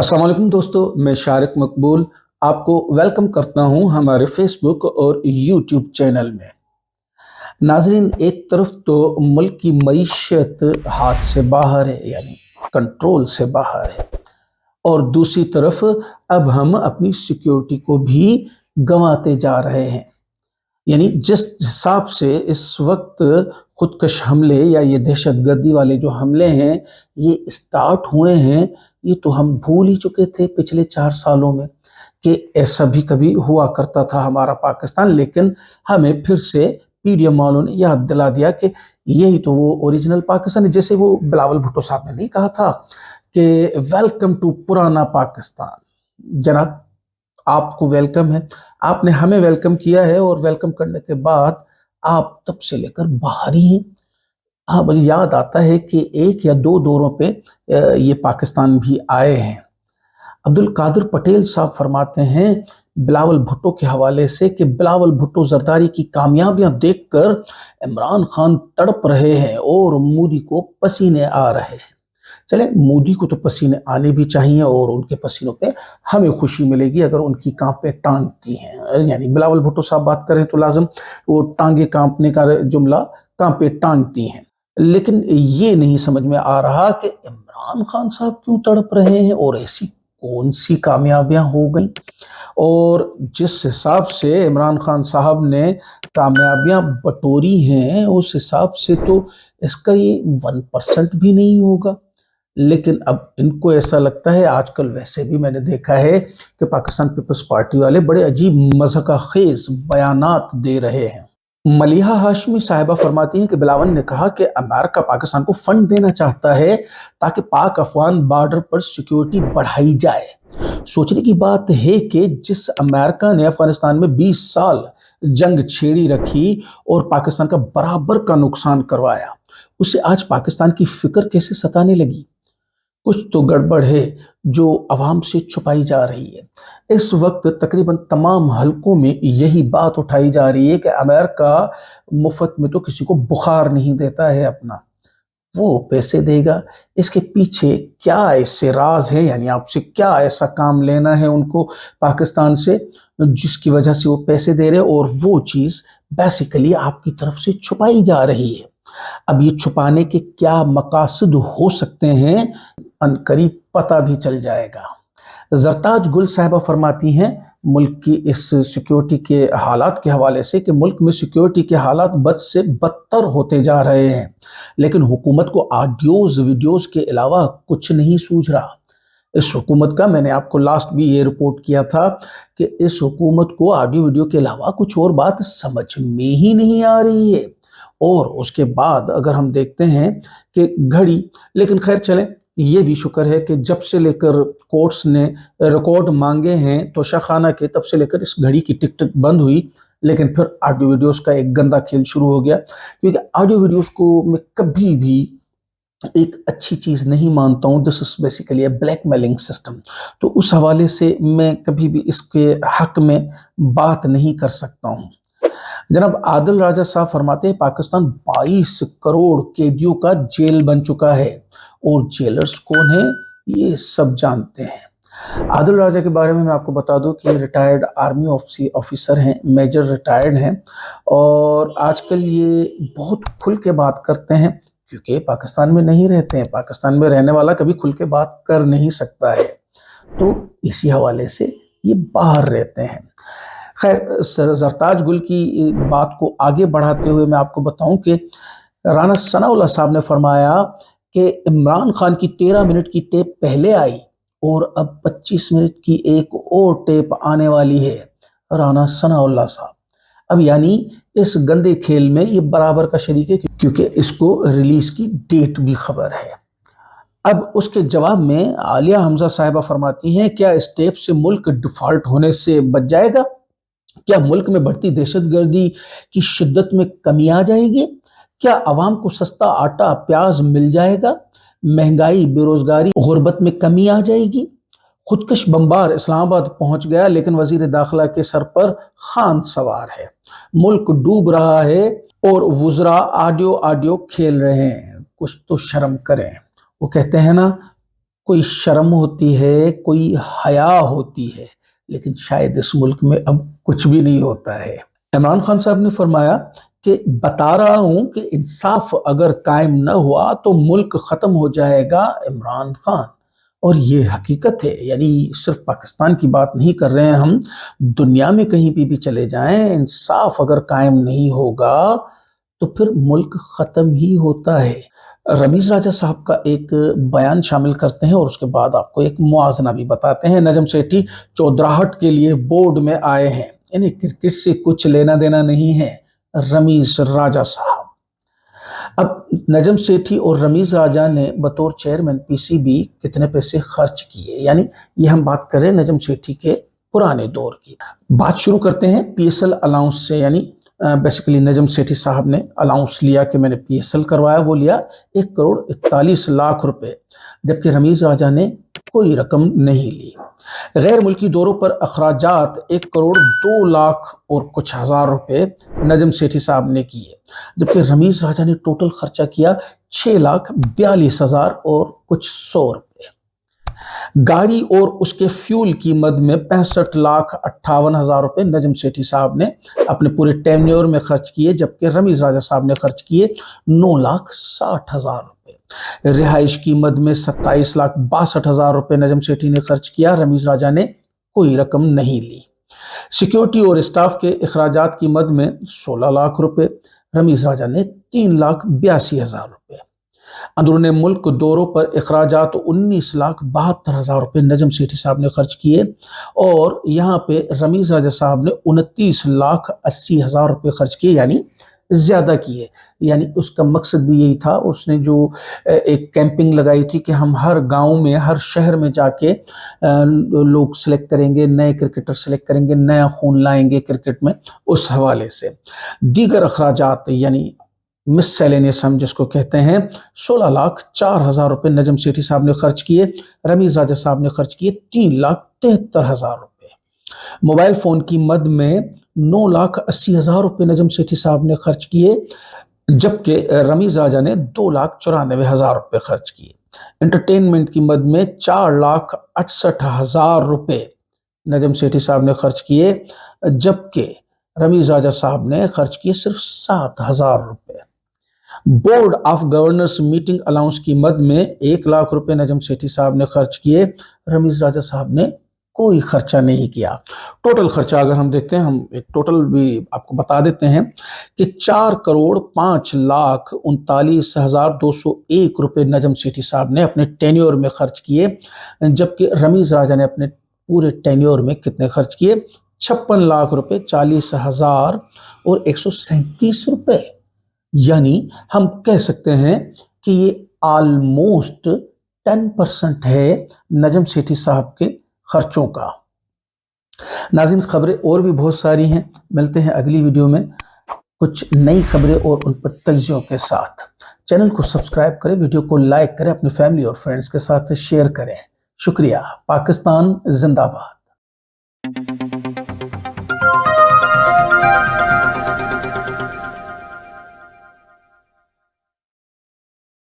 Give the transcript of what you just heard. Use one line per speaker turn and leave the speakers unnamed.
अस्सलाम वालेकुम दोस्तों, मैं शारिक मकबूल आपको वेलकम करता हूं हमारे फेसबुक और यूट्यूब चैनल में। नाजरीन, एक तरफ तो मुल्क की मईशत हाथ से बाहर है, यानी कंट्रोल से बाहर है, और दूसरी तरफ अब हम अपनी सिक्योरिटी को भी गंवाते जा रहे हैं। यानी जिस हिसाब से इस वक्त खुदकश हमले या ये दहशतगर्दी वाले जो हमले हैं ये स्टार्ट हुए हैं, ये तो हम भूल ही चुके थे पिछले 4 सालों में कि ऐसा भी कभी हुआ करता था हमारा पाकिस्तान। लेकिन हमें फिर से पीडीएम वालों ने याद दिला दिया कि यही तो वो ओरिजिनल पाकिस्तान है। जैसे वो बिलावल भुट्टो साहब ने नहीं कहा था कि वेलकम टू पुराना पाकिस्तान। जनाब, आपको वेलकम है, आपने हमें वेलकम किया है, और वेलकम करने के बाद आप तब से लेकर बाहर ही हैं। हाँ, मुझे याद आता है कि एक या दो दौरों पे ये पाकिस्तान भी आए हैं। अब्दुल कादिर पटेल साहब फरमाते हैं बिलावल भुट्टो के हवाले से कि बिलावल भुट्टो जरदारी की कामयाबियां देखकर इमरान खान तड़प रहे हैं और मोदी को पसीने आ रहे हैं। चले, मोदी को तो पसीने आने भी चाहिए और उनके पसीनों पे हमें खुशी मिलेगी अगर उनकी कांपे टांगती हैं। यानी बिलावल भुट्टो साहब बात करें तो लाजम वो टांगे कांपने का जुमला कांपे टांगती हैं। लेकिन ये नहीं समझ में आ रहा कि इमरान खान साहब क्यों तड़प रहे हैं और ऐसी कौन सी कामयाबियां हो गई। और जिस हिसाब से इमरान खान साहब ने कामयाबियां बटोरी हैं उस हिसाब से तो इसका ये 1% भी नहीं होगा। लेकिन अब इनको ऐसा लगता है, आजकल वैसे भी मैंने देखा है कि पाकिस्तान पीपल्स पार्टी वाले बड़े अजीब मज़ाक़ खेज बयानात दे रहे हैं। मलिहा हाशमी साहिबा फरमाती हैं कि बिलावल ने कहा कि अमेरिका पाकिस्तान को फंड देना चाहता है ताकि पाक अफगान बॉर्डर पर सिक्योरिटी बढ़ाई जाए। सोचने की बात है कि जिस अमेरिका ने अफगानिस्तान में 20 साल जंग छेड़ी रखी और पाकिस्तान का बराबर का नुकसान करवाया, उसे आज पाकिस्तान की फिक्र कैसे सताने लगी। कुछ तो गड़बड़ है जो अवाम से छुपाई जा रही है। इस वक्त तकरीबन तमाम हलकों में यही बात उठाई जा रही है कि अमेरिका मुफ्त में तो किसी को बुखार नहीं देता है अपना, वो पैसे देगा। इसके पीछे क्या ऐसे राज है, यानी आपसे क्या ऐसा काम लेना है उनको पाकिस्तान से जिसकी वजह से वो पैसे दे रहे हैं, और वो चीज़ बेसिकली आपकी तरफ से छुपाई जा रही है। अब ये छुपाने के क्या मकासद हो सकते हैं, अनकरीब पता भी चल जाएगा। जरताज गुल साहिबा फरमाती हैं मुल्क की इस सिक्योरिटी के हालात के हवाले से कि मुल्क में सिक्योरिटी के हालात बद से बदतर होते जा रहे हैं, लेकिन हुकूमत को ऑडियोज वीडियोज के अलावा कुछ नहीं सूझ रहा। इस हुकूमत का मैंने आपको लास्ट भी ये रिपोर्ट किया था कि इस हुकूमत को ऑडियो वीडियो के अलावा कुछ और बात समझ में ही नहीं आ रही है। और उसके बाद अगर हम देखते हैं कि घड़ी, लेकिन खैर चलें, ये भी शुक्र है कि जब से लेकर कोर्ट्स ने रिकॉर्ड मांगे हैं तोशाखाना के, तब से लेकर इस घड़ी की टिक टिक बंद हुई। लेकिन फिर ऑडियो वीडियोस का एक गंदा खेल शुरू हो गया, क्योंकि ऑडियो वीडियोस को मैं कभी भी एक अच्छी चीज़ नहीं मानता हूँ। This is basically a blackmailing system. तो उस हवाले से मैं कभी भी इसके हक में बात नहीं कर सकता हूँ। जनाब आदिल राजा साहब फरमाते हैं पाकिस्तान 22 करोड़ कैदियों का जेल बन चुका है, और जेलर्स कौन है ये सब जानते हैं। आदिल राजा के बारे में मैं आपको बता दूं कि रिटायर्ड आर्मी ऑफिसर हैं, मेजर रिटायर्ड हैं, और आजकल ये बहुत खुल के बात करते हैं क्योंकि पाकिस्तान में नहीं रहते हैं। पाकिस्तान में रहने वाला कभी खुल के बात कर नहीं सकता है, तो इसी हवाले से ये बाहर रहते हैं। खैर, जरताज गुल की बात को आगे बढ़ाते हुए मैं आपको बताऊं कि राना सनाउल्लाह साहब ने फरमाया कि इमरान खान की 13 मिनट की टेप पहले आई और अब 25 मिनट की एक और टेप आने वाली है। राना सनाउल्लाह साहब अब यानी इस गंदे खेल में ये बराबर का शरीक है, क्योंकि इसको रिलीज की डेट भी खबर है। अब उसके जवाब में आलिया हमजा साहिबा फरमाती हैं क्या इस टेप से मुल्क डिफॉल्ट होने से बच जाएगा? क्या मुल्क में बढ़ती दहशतगर्दी की शिद्दत में कमी आ जाएगी? क्या आवाम को सस्ता आटा प्याज मिल जाएगा? महंगाई बेरोजगारी गुर्बत में कमी आ जाएगी? खुदकश बम्बार इस्लामाबाद पहुंच गया, लेकिन वजीर दाखिला के सर पर खान सवार है। मुल्क डूब रहा है और वुजरा आडियो आडियो खेल रहे हैं। कुछ तो शर्म करें। वो कहते हैं ना, کوئی شرم ہوتی ہے، کوئی حیا ہوتی ہے، لیکن شاید اس ملک میں اب کچھ بھی نہیں ہوتا ہے۔ عمران خان صاحب نے فرمایا کہ بتا رہا ہوں کہ انصاف اگر قائم نہ ہوا تو ملک ختم ہو جائے گا عمران خان۔ اور یہ حقیقت ہے، یعنی صرف پاکستان کی بات نہیں کر رہے ہیں ہم، دنیا میں کہیں بھی چلے جائیں، انصاف اگر قائم نہیں ہوگا تو پھر ملک ختم ہی ہوتا ہے۔ رمیز راجہ صاحب کا ایک بیان شامل کرتے ہیں اور اس کے بعد آپ کو ایک موازنہ بھی بتاتے ہیں۔ نجم سیٹھی چودراہٹ کے لیے بورڈ میں آئے ہیں، انہیں کرکٹ سے کچھ لینا دینا نہیں ہے۔ رمیز راجہ صاحب، اب نجم سیٹھی اور رمیز راجہ نے بطور چیئرمین پی سی بی کتنے پیسے خرچ کیے، یعنی یہ ہم بات کر رہے ہیں نجم سیٹھی کے پرانے دور کی۔ بات شروع کرتے ہیں پی ایس ایل الاؤنس سے، یعنی بیسیکلی نجم سیٹھی صاحب نے الاؤنس لیا کہ میں نے پی ایس ایل کروایا، وہ لیا 1,41,00,000 روپے، جبکہ رمیز راجہ نے کوئی رقم نہیں لی۔ غیر ملکی دوروں پر اخراجات 1,02,00,000 اور کچھ ہزار روپے نجم سیٹھی صاحب نے کیے، جبکہ رمیز راجہ نے ٹوٹل خرچہ کیا 6,42,000 اور کچھ 100 روپے۔ گاڑی اور اس کے فیول کی مد میں 65,58,000 روپے نجم سیٹھی صاحب نے اپنے پورے ٹینیور میں خرچ کیے، جبکہ رمیز راجہ صاحب نے خرچ کیے 9,60,000 روپے۔ رہائش کی مد میں 27,62,000 روپے نجم سیٹھی نے خرچ کیا، رمیز راجہ نے کوئی رقم نہیں لی۔ سیکیورٹی اور اسٹاف کے اخراجات کی مد میں 16 لاکھ روپے، رمیز راجہ نے 3,82,000 روپے۔ اندرون ملک دوروں پر اخراجات 19,72,000 روپے نجم سیٹھی صاحب نے خرچ کیے، اور یہاں پہ رمیز راجہ صاحب نے 29,80,000 روپے خرچ کیے، یعنی زیادہ کیے۔ یعنی اس کا مقصد بھی یہی تھا، اس نے جو ایک کیمپنگ لگائی تھی کہ ہم ہر گاؤں میں، ہر شہر میں جا کے لوگ سلیکٹ کریں گے، نئے کرکٹر سلیکٹ کریں گے، نیا خون لائیں گے کرکٹ میں، اس حوالے سے۔ دیگر اخراجات یعنی مسیلینس ہم جس کو کہتے ہیں، 16,04,000 روپے نجم سیٹھی صاحب نے خرچ کیے، رمیز راجہ صاحب نے خرچ کیے 3,73,000 روپے۔ موبائل فون کی مد میں 9,80,000 روپے نجم سیٹھی صاحب نے خرچ کیے، جبکہ رمیز راجہ نے 2,94,000 روپے خرچ کیے۔ انٹرٹینمنٹ کی مد میں 4,68,000 روپے نجم سیٹھی صاحب نے خرچ کیے، جبکہ رمیز راجہ صاحب نے خرچ کیے صرف 7,000 روپے۔ Board of governors meeting allowance کی مد میں 1,00,000 روپے نجم سیٹھی صاحب نے خرچ کیے، رمیز راجہ صاحب نے کوئی خرچہ نہیں کیا۔ ٹوٹل خرچہ اگر ہم دیکھتے ہیں، ہم ایک ٹوٹل بھی آپ کو بتا دیتے ہیں کہ 4,05,39,201 روپے نجم سیٹھی صاحب نے اپنے ٹینیور میں خرچ کیے، جبکہ رمیز راجہ نے اپنے پورے ٹینیور میں کتنے خرچ کیے؟ 56,00,000 روپے، 40,000 اور 137 روپے۔ یعنی ہم کہہ سکتے ہیں کہ یہ آلموسٹ 10% ہے نجم سیٹھی صاحب کے خرچوں کا۔ ناظرین، خبریں اور بھی بہت ساری ہیں، ملتے ہیں اگلی ویڈیو میں کچھ نئی خبریں اور ان پر تجزیوں کے ساتھ۔ چینل کو سبسکرائب کریں، ویڈیو کو لائک کریں، اپنی فیملی اور فرینڈز کے ساتھ شیئر کریں۔ شکریہ۔ پاکستان زندہ باد۔